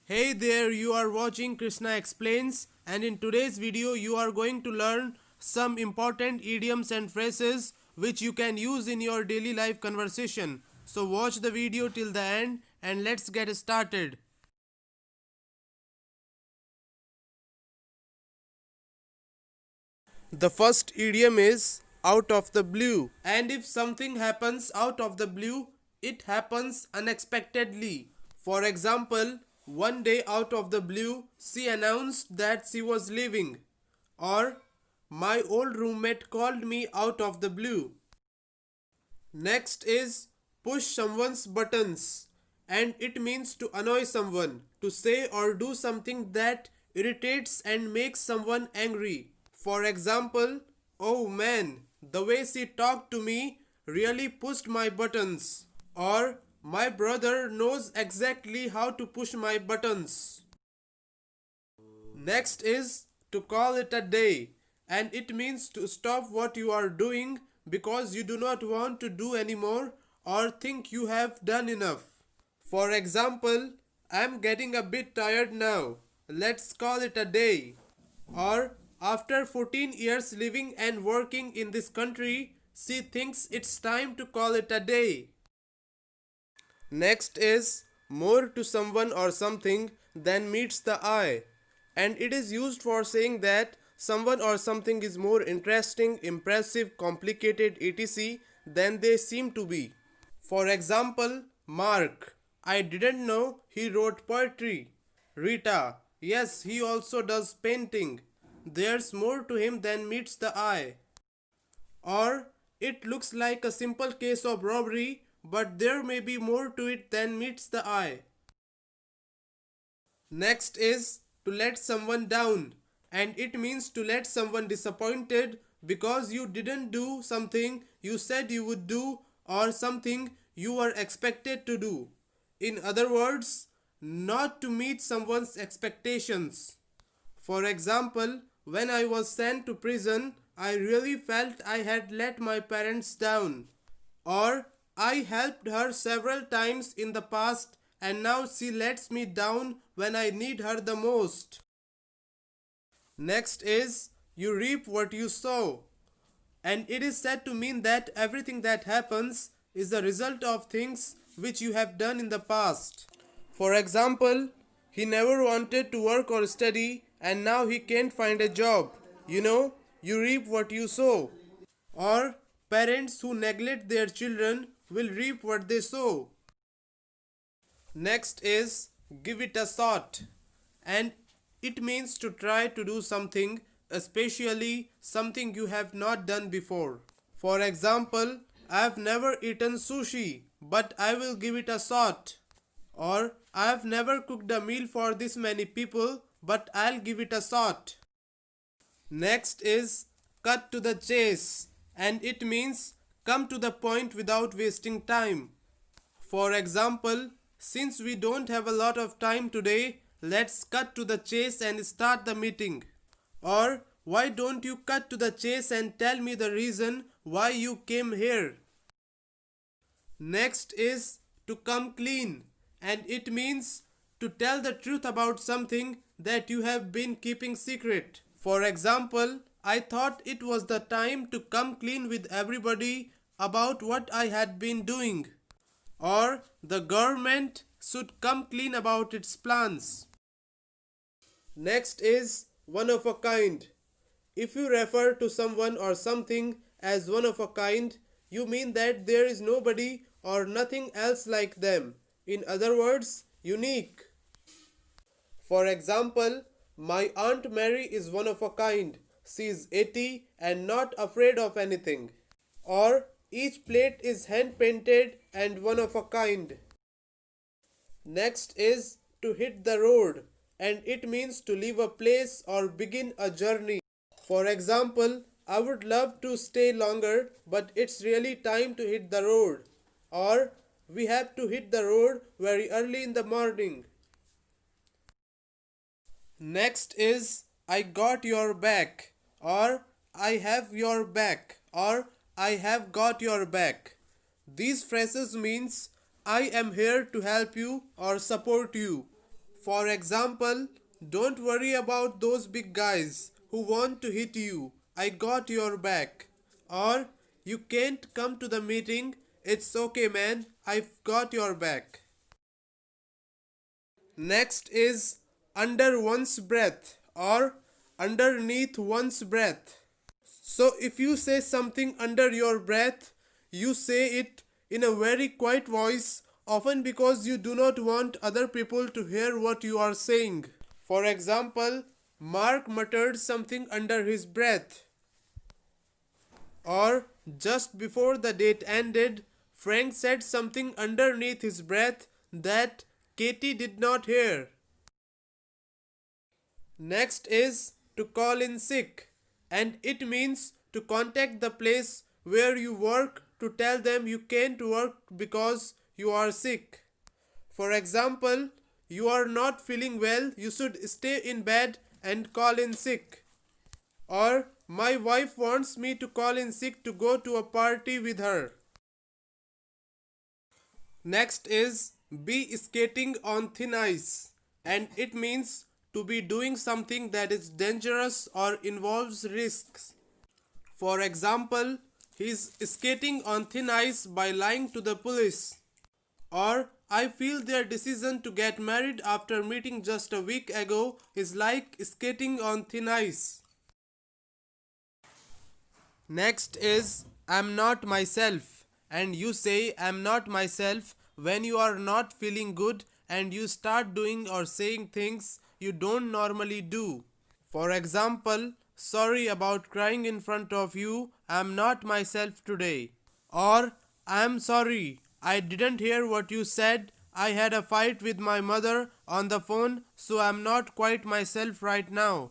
Hey there, you are watching Krishna Explains, and in today's video, you are going to learn some important idioms and phrases which you can use in your daily life conversation. So, watch the video till the end and let's get started. The first idiom is out of the blue, and if something happens out of the blue, it happens unexpectedly. For example, one day out of the blue, she announced that she was leaving, or my old roommate called me out of the blue. Next is push someone's buttons, and it means to annoy someone, to say or do something that irritates and makes someone angry. For example, oh man, the way she talked to me really pushed my buttons. Or my brother knows exactly how to push my buttons. Next is to call it a day, and it means to stop what you are doing because you do not want to do anymore or think you have done enough. For example, I'm getting a bit tired now. Let's call it a day. Or after 14 years living and working in this country, she thinks it's time to call it a day. Next is more to someone or something than meets the eye, and it is used for saying that someone or something is more interesting, impressive, complicated, etc. than they seem to be. For example, Mark, I didn't know he wrote poetry. Rita, yes, he also does painting. There's more to him than meets the eye. Or it looks like a simple case of robbery, but there may be more to it than meets the eye. Next is to let someone down, and it means to let someone disappointed because you didn't do something you said you would do or something you were expected to do. In other words, not to meet someone's expectations. For example, when I was sent to prison, I really felt I had let my parents down. Or I helped her several times in the past and now she lets me down when I need her the most. Next is you reap what you sow. And it is said to mean that everything that happens is the result of things which you have done in the past. For example, he never wanted to work or study and now he can't find a job. You reap what you sow. Or parents who neglect their children will reap what they sow. Next is give it a shot, and it means to try to do something, especially something you have not done before. For example, I have never eaten sushi, but I will give it a shot. Or I have never cooked a meal for this many people, but I'll give it a shot. Next is cut to the chase, and it means come to the point without wasting time. For example, since we don't have a lot of time today, let's cut to the chase and start the meeting. Or why don't you cut to the chase and tell me the reason why you came here? Next is to come clean, and it means to tell the truth about something that you have been keeping secret. For example, I thought it was the time to come clean with everybody about what I had been doing. Or the government should come clean about its plans. Next is one of a kind. If you refer to someone or something as one of a kind, you mean that there is nobody or nothing else like them. In other words, unique. For example, my Aunt Mary is one of a kind. She is 80 and not afraid of anything. Or each plate is hand painted and one of a kind. Next is to hit the road, and it means to leave a place or begin a journey. For example, I would love to stay longer, but it's really time to hit the road. Or we have to hit the road very early in the morning. Next is I got your back, or I have your back, or I have got your back. These phrases means I am here to help you or support you. For example, don't worry about those big guys who want to hit you. I got your back. Or, you can't come to the meeting. It's okay, man. I've got your back. Next is under one's breath or underneath one's breath. So, if you say something under your breath, you say it in a very quiet voice, often because you do not want other people to hear what you are saying. For example, Mark muttered something under his breath. Or, just before the date ended, Frank said something underneath his breath that Katie did not hear. Next is to call in sick, and it means to contact the place where you work to tell them you can't work because you are sick. For example, you are not feeling well, you should stay in bed and call in sick. Or, my wife wants me to call in sick to go to a party with her. Next is be skating on thin ice, and it means to be doing something that is dangerous or involves risks. For example, he is skating on thin ice by lying to the police. Or, I feel their decision to get married after meeting just a week ago is like skating on thin ice. Next is I'm not myself, and you say I'm not myself when you are not feeling good and you start doing or saying things you don't normally do. For example, sorry about crying in front of you, I'm not myself today. Or, I'm sorry, I didn't hear what you said, I had a fight with my mother on the phone, so I'm not quite myself right now.